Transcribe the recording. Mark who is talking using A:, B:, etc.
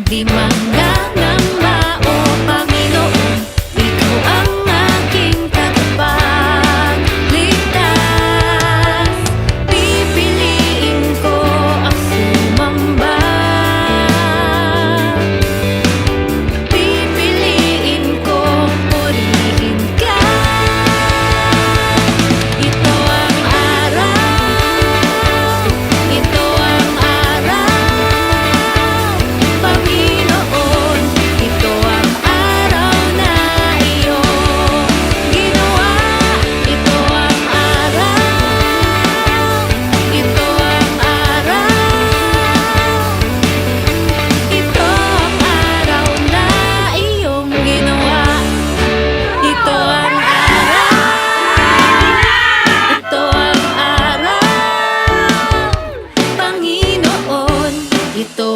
A: Di mangangamba, o Panginoon, Ikaw ang aking tagapagligtas. Pipiliin ko ang sumamba. Pipiliin ko purihin ka. Ito ang araw, ito ang araw, Panginoon. Ito ang araw na iyong ginawa. Ito ang araw, ito ang araw, ito ang araw na iyong ginawa. Ito ang araw, ito ang araw, Panginoon. Ito